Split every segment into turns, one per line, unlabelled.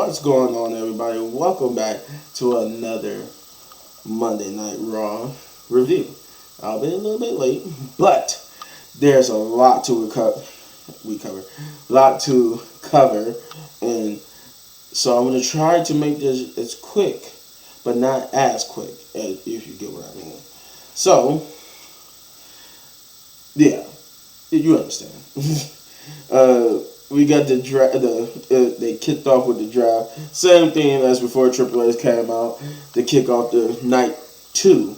What's going on, everybody? Welcome back to another Monday Night Raw review. I'll be a little bit late, but there's a lot to cover, and so I'm gonna try to make this as quick, but not as quick, if you get what I mean. So, yeah, you understand. We got the draft. They kicked off with the draft. Same thing as before. Triple H came out to kick off the night 2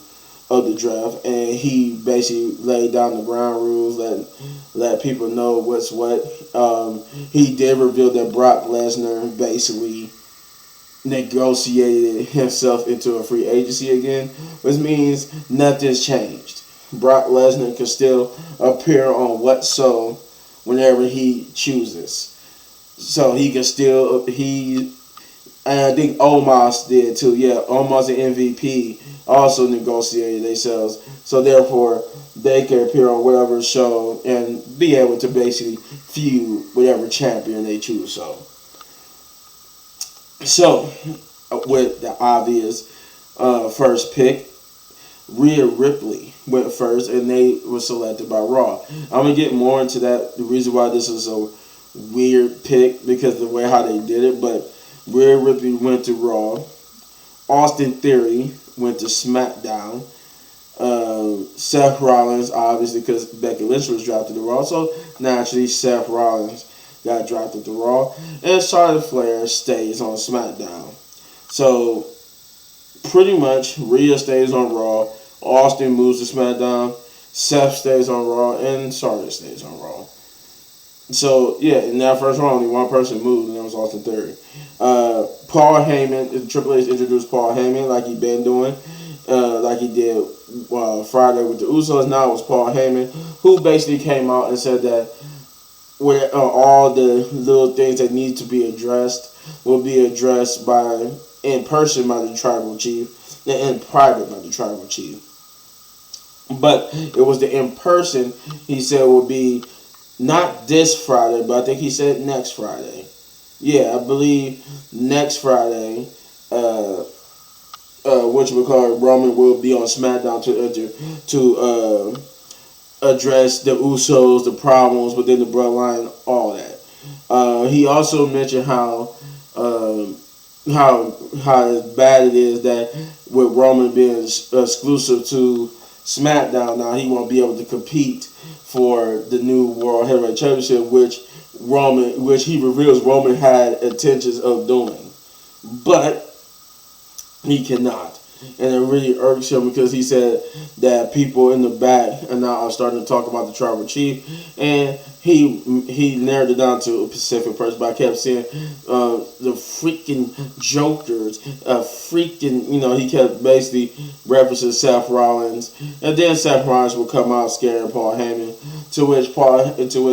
of the draft, and he basically laid down the ground rules, let people know what's what. He did reveal that Brock Lesnar basically negotiated himself into a free agency again, which means nothing's changed. Brock Lesnar can still appear on What So whenever he chooses. So he can still, and I think Omos did too. Yeah, Omos and MVP also negotiated themselves. So therefore, they can appear on whatever show and be able to basically feud whatever champion they choose. So with the obvious first pick, Rhea Ripley went first, and they were selected by Raw. I'm gonna get more into that. The reason why this is a weird pick because of the way how they did it, but Rhea Ripley went to Raw. Austin Theory went to SmackDown. Seth Rollins, obviously, because Becky Lynch was drafted to Raw, so naturally Seth Rollins got drafted to Raw, and Charlotte Flair stays on SmackDown. So pretty much Rhea stays on Raw, Austin moves to SmackDown, Seth stays on Raw, and Charlotte stays on Raw. So, yeah, in that first round, only one person moved, and that was Austin Theory. Paul Heyman, Triple H introduced Paul Heyman like he'd been doing, like he did Friday with the Usos. Now it was Paul Heyman, who basically came out and said that with all the little things that need to be addressed will be addressed in person by the tribal chief and in private by the tribal chief. But it was the in person he said would be not this Friday, but I think he said next Friday. Yeah, I believe next Friday. Roman will be on SmackDown to address the Usos, the problems within the bloodline, all that. He also mentioned how bad it is that with Roman being exclusive to SmackDown now, he won't be able to compete for the new World Heavyweight Championship, which he reveals Roman had intentions of doing, but he cannot. And it really irks him because he said that people in the back are now starting to talk about the tribal chief, and he narrowed it down to a specific person, but I kept saying the freaking jokers, he kept basically referencing Seth Rollins, and then Seth Rollins would come out scaring Paul Heyman, to which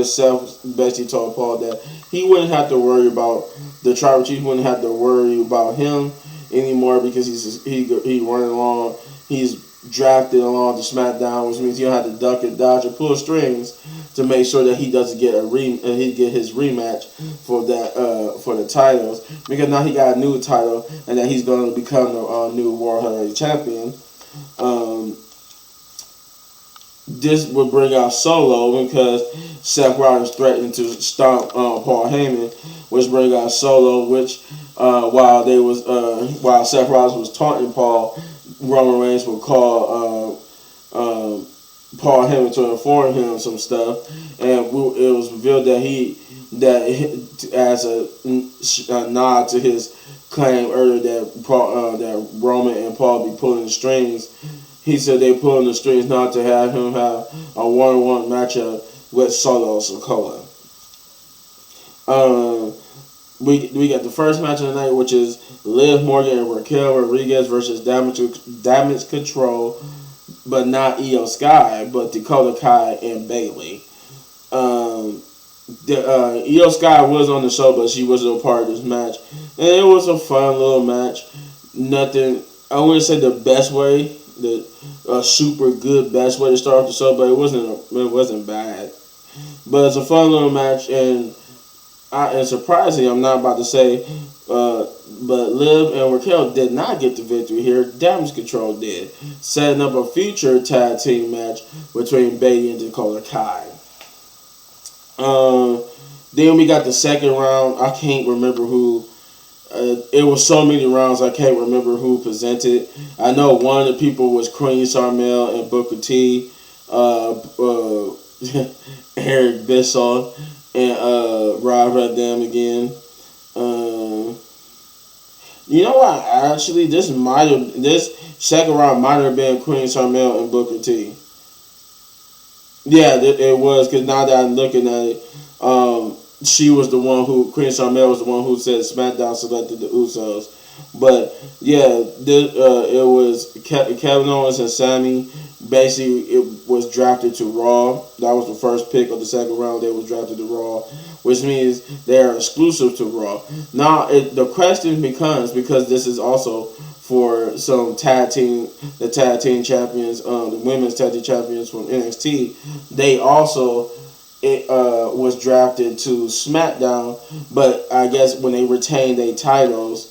Seth basically told Paul that he wouldn't have to worry about the tribal chief, wouldn't have to worry about him anymore because he's running along, he's drafted along to SmackDown, which means you don't have to duck and dodge or pull strings to make sure that he doesn't get his rematch for the titles, because now he got a new title and that he's going to become the new World Heavyweight Champion. This would bring out Solo because Seth Rollins threatened to stomp Paul Heyman, which bring out Solo, which while Seth Rollins was taunting Paul, Roman Reigns would call Paul Heyman to inform him some stuff, and it was revealed that as a nod to his claim earlier that Roman and Paul be pulling the strings. He said they pulling the strings not to have him have a one-on-one matchup with Solo Sikoa. We got the first match of the night, which is Liv Morgan and Raquel Rodriguez versus Damage Control, but not Io Sky, but Dakota Kai and Bayley. Io Sky was on the show, but she wasn't a part of this match, and it was a fun little match. Nothing, I wouldn't say the best way, a super good best way to start off the show, but it wasn't bad. But it's a fun little match, and surprisingly, I'm not about to say Uh, but Liv and Raquel did not get the victory here. Damage Control did, setting up a future tag team match between Bayley and Dakota Kai. Um, then we got the second round. I can't remember who. It was so many rounds. I can't remember who presented. I know one of the people was Queen Sharmell and Booker T, Eric Bischoff, and Rob Van Dam again. Um, you know what? Actually, this second round might have been Queen Sharmell and Booker T. Yeah, it was because now that I'm looking at it, she was the one who Queen Sharmell was the one who said SmackDown selected the Usos. But yeah, it was Kevin Owens and Sammy. Basically, it was drafted to Raw. That was the first pick of the second round. They was drafted to Raw, which means they are exclusive to Raw. Now, the question becomes, because this is also for some the tag team champions, the women's tag team champions from NXT. They also was drafted to SmackDown, but I guess when they retained their titles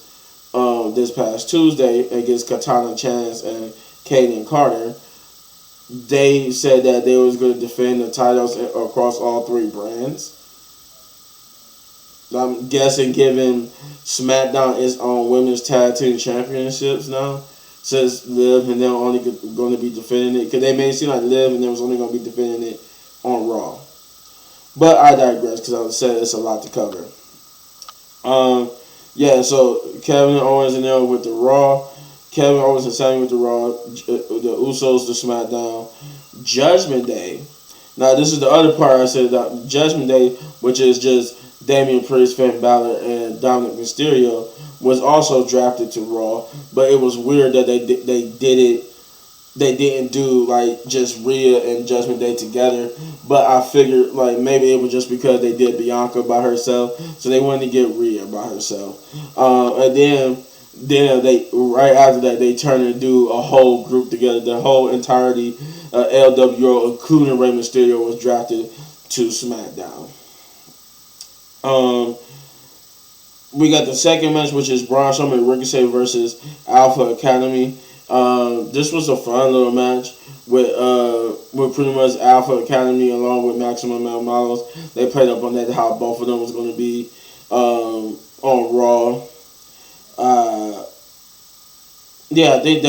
this past Tuesday against Katana Chance and Kaden Carter, they said that they was going to defend the titles across all three brands. I'm guessing given SmackDown its own women's tag team championships now, since Liv and them only going to be defending it, because they made it seem like Liv and them was only going to be defending it on Raw. But I digress because I said it's a lot to cover. Yeah, so Kevin Owens and them with the Raw, Kevin Owens and Sammy with the Raw, the Usos to SmackDown, Judgment Day. Now this is the other part I said that Judgment Day, which is just Damian Priest, Finn Balor, and Dominic Mysterio, was also drafted to Raw. But it was weird that they did it. They didn't do like just Rhea and Judgment Day together, but I figured like maybe it was just because they did Bianca by herself, so they wanted to get Rhea by herself. And then they right after that they turned and do a whole group together. The whole entirety LWO, including Rey Mysterio, was drafted to SmackDown. We got the second match, which is Braun Strowman and Ricochet versus Alpha Academy. This was a fun little match with pretty much Alpha Academy along with Maximum Male Models. They played up on that how both of them was going to be on Raw. Yeah, I think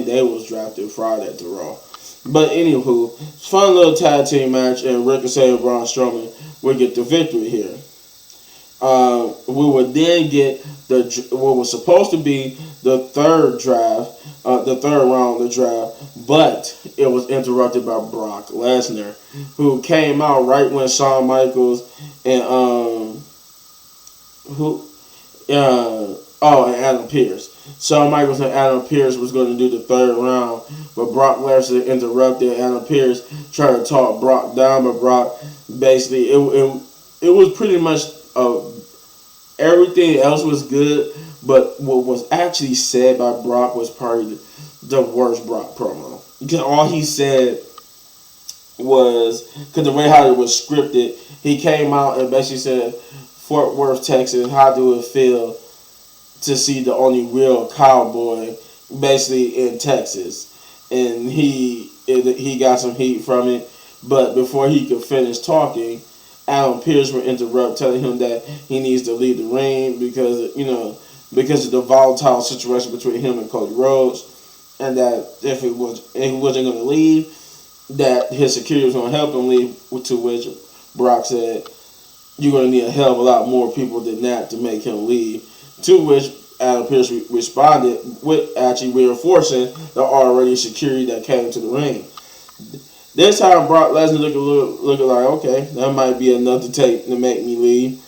they was drafted Friday to Raw. But anywho, fun little tag team match, and Ricochet and Braun Strowman would get the victory here. We would then get what was supposed to be the third round of the draft, but it was interrupted by Brock Lesnar, who came out right when Shawn Michaels and and Adam Pearce. Shawn Michaels and Adam Pearce was going to do the third round, but Brock Lesnar interrupted. Adam Pearce tried to talk Brock down, but Brock basically it was pretty much everything else was good, but what was actually said by Brock was probably the worst Brock promo. Because all he said was, because the way how it was scripted, he came out and basically said, Fort Worth, Texas, how do it feel to see the only real cowboy basically in Texas? And he got some heat from it, but before he could finish talking, Adam Pearce would interrupt, telling him that he needs to leave the ring because of the volatile situation between him and Cody Rhodes, and that if he wasn't going to leave, that his security was going to help him leave. To which Brock said, "You're going to need a hell of a lot more people than that to make him leave." To which Adam Pearce responded with actually reinforcing the already security that came to the ring. This time, Brock Lesnar looking like, okay, that might be enough to make me leave.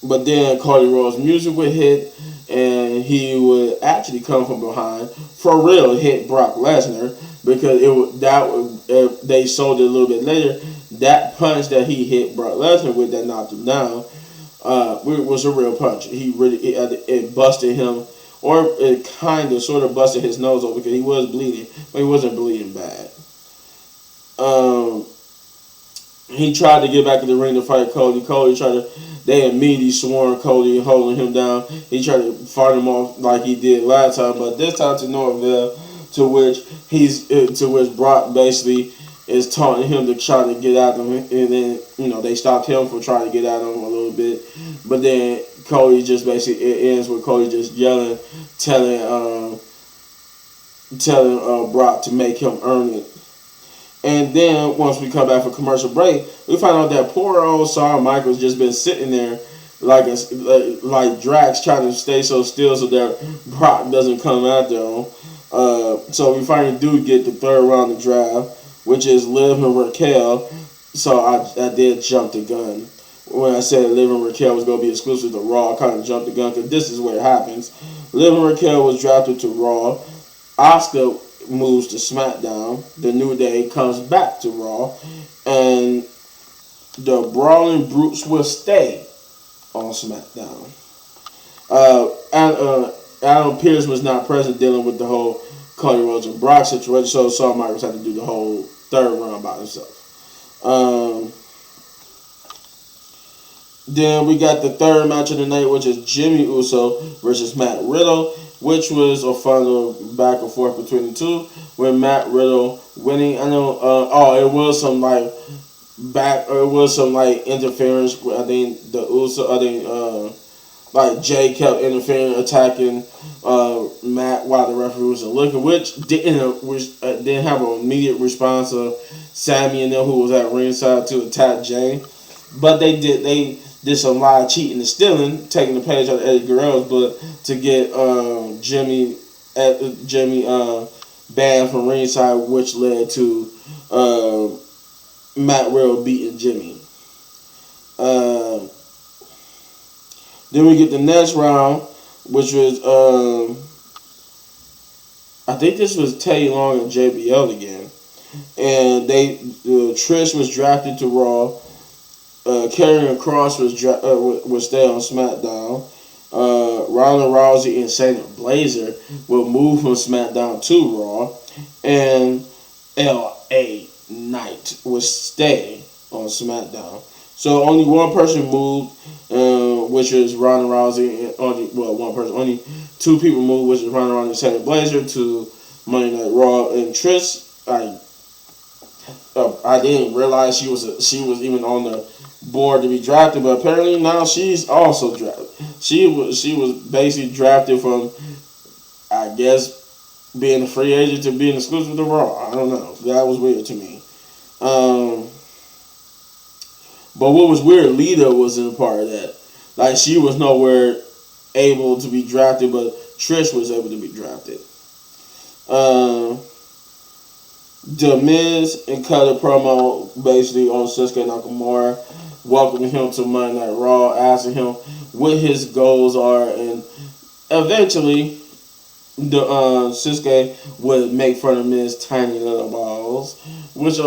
But then Cody Rhodes' music would hit, and he would actually come from behind, for real, hit Brock Lesnar, because they sold it a little bit later. That punch that he hit Brock Lesnar with that knocked him down was a real punch. It busted him, or it kind of sort of busted his nose open because he was bleeding, but he wasn't bleeding bad. He tried to get back in the ring to fight Cody. Cody tried to they immediately swarmed Cody, holding him down. He tried to fight him off like he did last time, but this time to no avail. To which Brock basically is taunting him to try to get at him, and then they stopped him from trying to get at him a little bit, but then Cody just basically it ends with Cody just yelling, telling Brock to make him earn it. And then once we come back for commercial break, we find out that poor old Shawn Michaels just been sitting there like Drax trying to stay so still so that Brock doesn't come after him. So we finally do get the third round of draft, which is Liv and Raquel. So I did jump the gun. When I said Liv and Raquel was going to be exclusive to Raw, I kind of jumped the gun because this is where it happens. Liv and Raquel was drafted to Raw. Asuka moves to SmackDown. The New Day comes back to Raw. And the Brawling Brutes will stay on SmackDown. Adam Pearce was not present dealing with the whole Cody Rhodes and Brock situation, so Shawn Michaels had to do the whole third round by himself. Then we got the third match of the night, which is Jimmy Uso versus Matt Riddle, which was a fun little back and forth between the two, with Matt Riddle winning. I know. It was some interference. I think the Uso. Like Jay kept interfering, attacking Matt while the referee was looking, which didn't have an immediate response of Sammy and them who was at ringside to attack Jay, but they did some live cheating and stealing, taking the page out of Eddie Guerrero's book to get Jimmy banned from ringside, which led to Matt Riddle beating Jimmy. Then we get the next round, which was, I think this was Teddy Long and JBL again. And Trish was drafted to Raw. Karrion Kross was stay on SmackDown. Ronda Rousey and Shayna Baszler will move from SmackDown to Raw. And LA Knight will stay on SmackDown. So only one person moved, which is Ronda Rousey. Only two people moved, which is Ronda Rousey and Shayna Baszler to Monday Night Raw. And Trish, I didn't realize she was even on the board to be drafted, but apparently now she's also drafted. She was basically drafted from, I guess, being a free agent to being exclusive to Raw. I don't know. That was weird to me. But what was weird, Lita wasn't a part of that. Like, she was nowhere able to be drafted, but Trish was able to be drafted. The Miz and cut a promo basically on Shinsuke Nakamura, welcoming him to Monday Night Raw, asking him what his goals are, and eventually the Shinsuke would make fun of Miz tiny little balls, which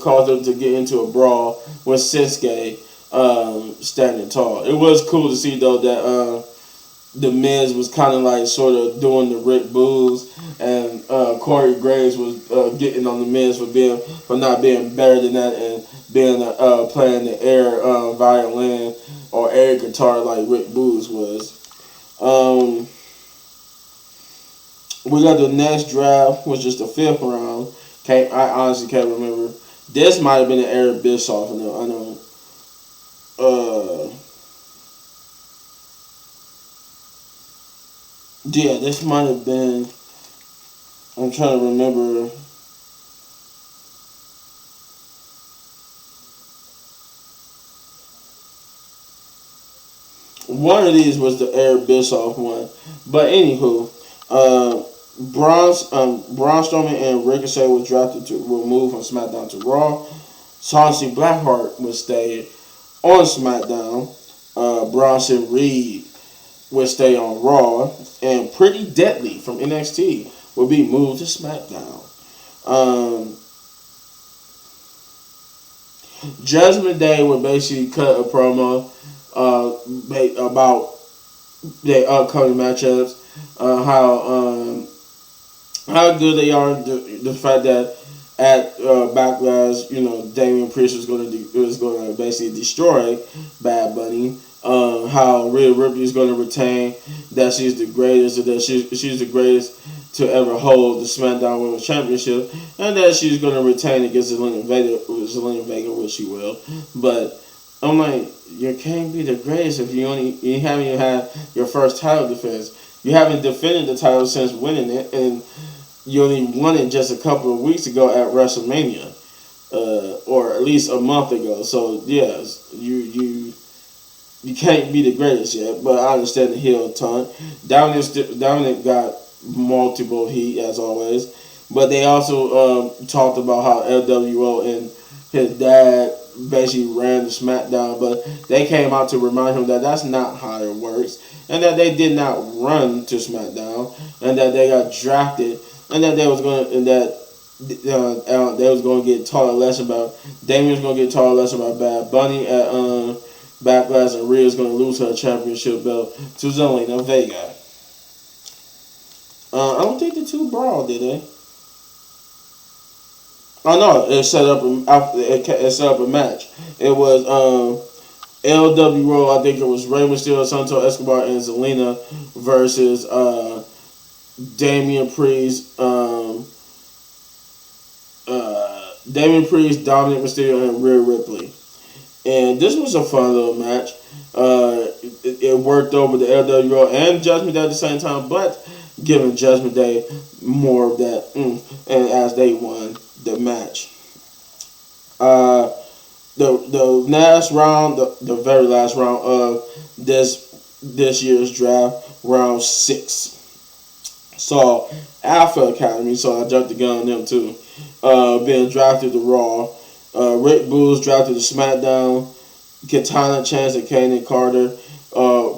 caused him to get into a brawl with Shinsuke standing tall. It was cool to see though that the Miz was kind of like sort of doing the Rick Boogs, and Corey Graves was getting on the Miz for not being better than that and being playing the air violin or air guitar like Rick Boogs was. We got the next draft, which is the fifth round. I honestly can't remember. This might have been an Eric Bischoff. I know. Yeah, this might have been. I'm trying to remember. One of these was the Eric Bischoff one, but anywho, Braun Strowman and Ricochet was were moved from SmackDown to Raw. Chauncey Blackheart would stay on SmackDown. Bronson Reed would stay on Raw, and Pretty Deadly from NXT would be moved to SmackDown. Judgment Day would basically cut a promo about their upcoming matchups, how good they are, the fact that at Backlash, Damian Priest was going to basically destroy Bad Bunny. How Rhea Ripley is going to retain that she's the greatest, or that she's the greatest to ever hold the SmackDown Women's Championship, and that she's going to retain against Zelina Vega, which she will. But I'm like, you can't be the greatest if you haven't even had your first title defense. You haven't defended the title since winning it, and you only won it just a couple of weeks ago at WrestleMania, or at least a month ago. So yes, you can't be the greatest yet, but I understand the heel taunt. Dominic got multiple heat as always, but they also talked about how LWO and his dad basically ran the SmackDown, but they came out to remind him that that's not how it works, and that they did not run to SmackDown, and that they got drafted, and that they was going to get taught a lesson about Damien was going to get taught a lesson about Bad Bunny at Backlash, and Rhea's going to lose her championship belt to Zelina Vega. I don't think the two brawled, did they? Oh no, it set up a match. It was LWO. I think it was Rey Mysterio, Santos Escobar, and Zelina versus Damian Priest, Dominic Mysterio, and Rhea Ripley. And this was a fun little match. It worked over the LWO and Judgment Day at the same time, but giving Judgment Day more of that, and as they won the match. The last round, the very last round of this year's draft, round 6. So Alpha Academy, so I jumped the gun on them too. Being drafted to Raw. Rick Boogs drafted to SmackDown. Katana Chance and Kaden Carter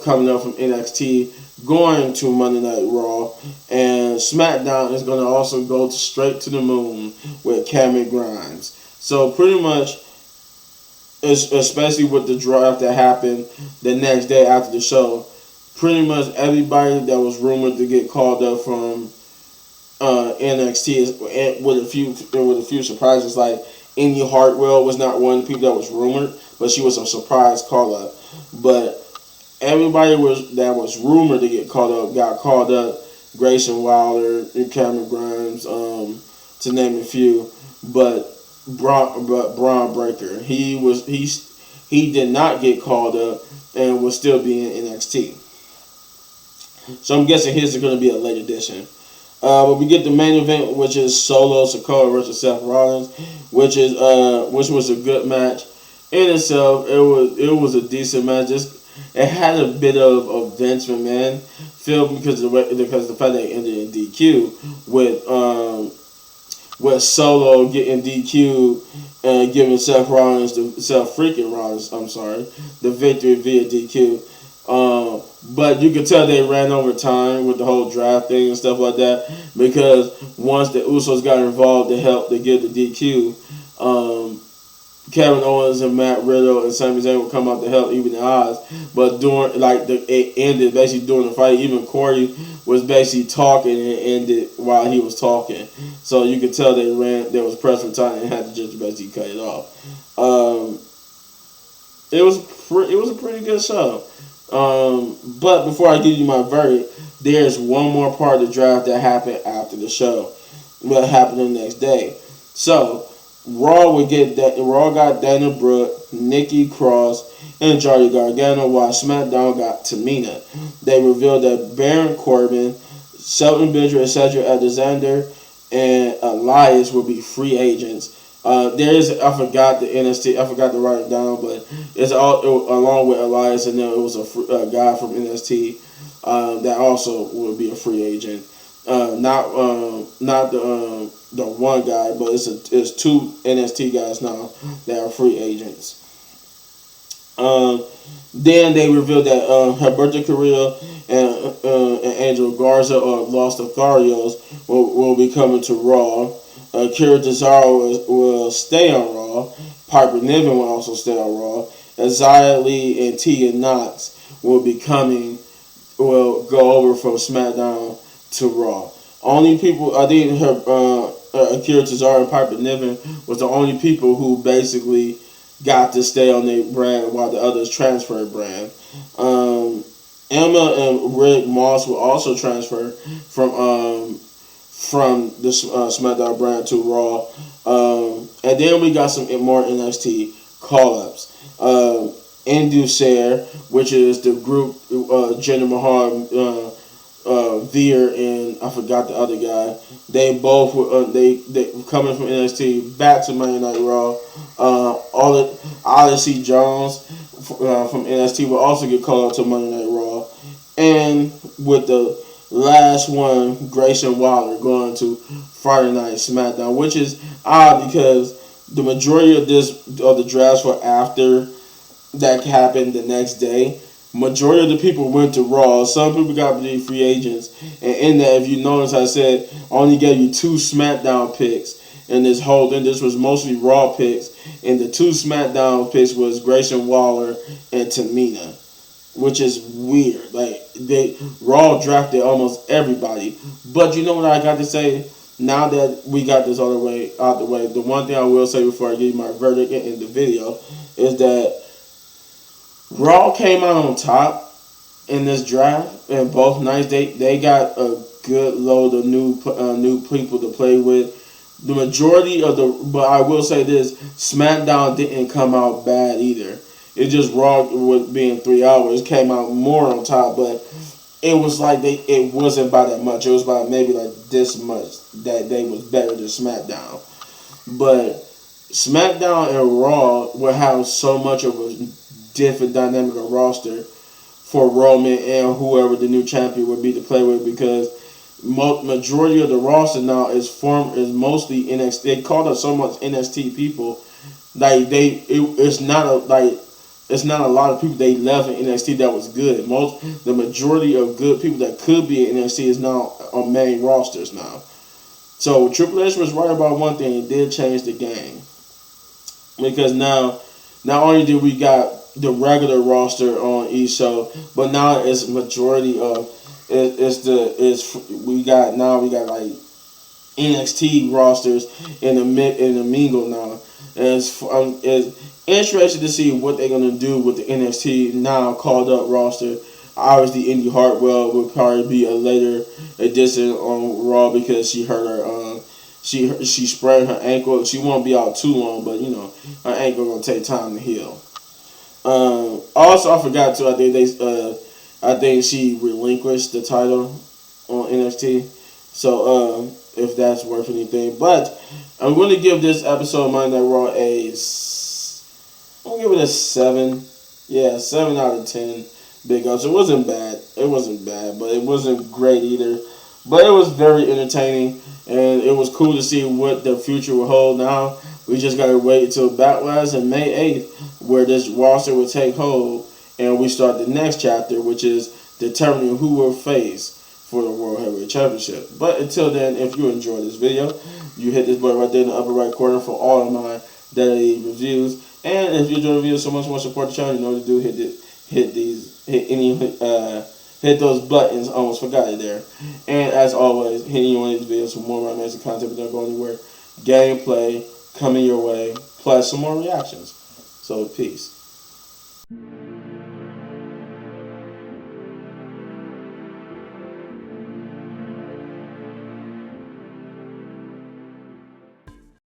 coming up from NXT, going to Monday Night Raw. And SmackDown is going to also go straight to the moon with Cameron Grimes. So pretty much, especially with the draft that happened the next day after the show, pretty much everybody that was rumored to get called up from NXT is with a few surprises. Like Indy Hartwell was not one of the people that was rumored, but she was a surprise call up. But everybody that was rumored to get called up got called up. Grayson Wilder, Cameron Grimes, to name a few. But Braun Breaker, he did not get called up and will still be in NXT. So I'm guessing his is going to be a late edition. But we get the main event, which is Solo Sikoa versus Seth Rollins, which was a good match in itself. It was a decent match. It had a bit of Vince McMahon feel because of the fact that it ended in DQ with Solo getting DQ and giving Seth Rollins the victory via DQ. But you could tell they ran over time with the whole draft thing and stuff like that, because once the Usos got involved to help to get the DQ, Kevin Owens and Matt Riddle and Sami Zayn would come out to help even the odds. But it ended basically during the fight. Even Corey was basically talking, and it ended while he was talking. So you could tell there was press for time and had to just basically cut it off. It was a pretty good show. But before I give you my verdict, there's one more part of the draft that happened after the show. What happened the next day? So Raw got Dana Brooke, Nikki Cross, and Johnny Gargano, while SmackDown got Tamina. They revealed that Baron Corbin, Shelton Benjamin, Cedric Alexander, and Elias will be free agents. I forgot the NXT. I forgot to write it down, but it's along with Elias, and then it was a guy from NXT that also will be a free agent. Not the one guy, but it's two NXT guys now that are free agents. Then they revealed that Humberto Carrillo and Angel Garza, or Los Lotharios, will be coming to Raw. Kira Cesaro will stay on Raw. Piper Niven will also stay on Raw. Xia Li and Tegan Knox will go over from SmackDown to Raw. Only people, I think Akira Tozawa and Piper Niven was the only people who basically got to stay on their brand while the others transferred brand. Emma and Rick Moss will also transfer from the SmackDown brand to Raw. And then we got some more NXT call-ups. Inducer, which is the group Jinder Mahal, Veer, and I forgot the other guy. They both were they coming from NXT back to Monday Night Raw. Odyssey Jones from NXT will also get called up to Monday Night Raw, and with the last one, Grayson Waller going to Friday Night SmackDown, which is odd because the majority of the drafts were after that happened the next day. Majority of the people went to Raw. Some people got to be free agents. And in that, if you notice, I said I only gave you 2 SmackDown picks in this whole thing. This was mostly Raw picks. And the 2 SmackDown picks was Grayson Waller and Tamina, which is weird. Like, Raw drafted almost everybody. But you know what I got to say? Now that we got this out the way, the one thing I will say before I give you my verdict in the video is that Raw came out on top in this draft, and both nights they got a good load of new people to play with. The majority of but I will say this: SmackDown didn't come out bad either. It just Raw, with being 3 hours, came out more on top, but it was like it wasn't by that much. It was by maybe like this much that they was better than SmackDown, but SmackDown and Raw will have so much of a different dynamic of roster for Roman and whoever the new champion would be to play with, because majority of the roster now is mostly NXT. They called up so much NXT people, like it's not a lot of people they left in NXT that was good. The majority of good people that could be in NXT is now on main rosters now. So Triple H was right about one thing: it did change the game, because now not only did we got the regular roster on each show, but now it's majority of we got like NXT rosters in the mingle now. And it's interesting to see what they're gonna do with the NXT now called up roster. Obviously, Indy Hartwell will probably be a later addition on Raw because she hurt her she sprained her ankle. She won't be out too long, but her ankle gonna take time to heal. Also, I forgot to. I think she relinquished the title on NXT. So, if that's worth anything, but I'm going to give this episode of Monday Night Raw I'm gonna give it a 7. Yeah, 7 out of 10. Big ups. It wasn't bad. But it wasn't great either. But it was very entertaining, and it was cool to see what the future will hold. Now we just gotta wait until Backlash on May 8th, where this roster will take hold, and we start the next chapter, which is determining who will face for the World Heavyweight Championship. But until then, if you enjoyed this video, you hit this button right there in the upper right corner for all of my daily reviews. And if you enjoy the video so much, want to support the channel, you know what to do. Hit those buttons. Almost forgot it there. And as always, hit any one of these videos for more of my amazing content, but don't go anywhere. Gameplay coming your way, plus some more reactions. So peace.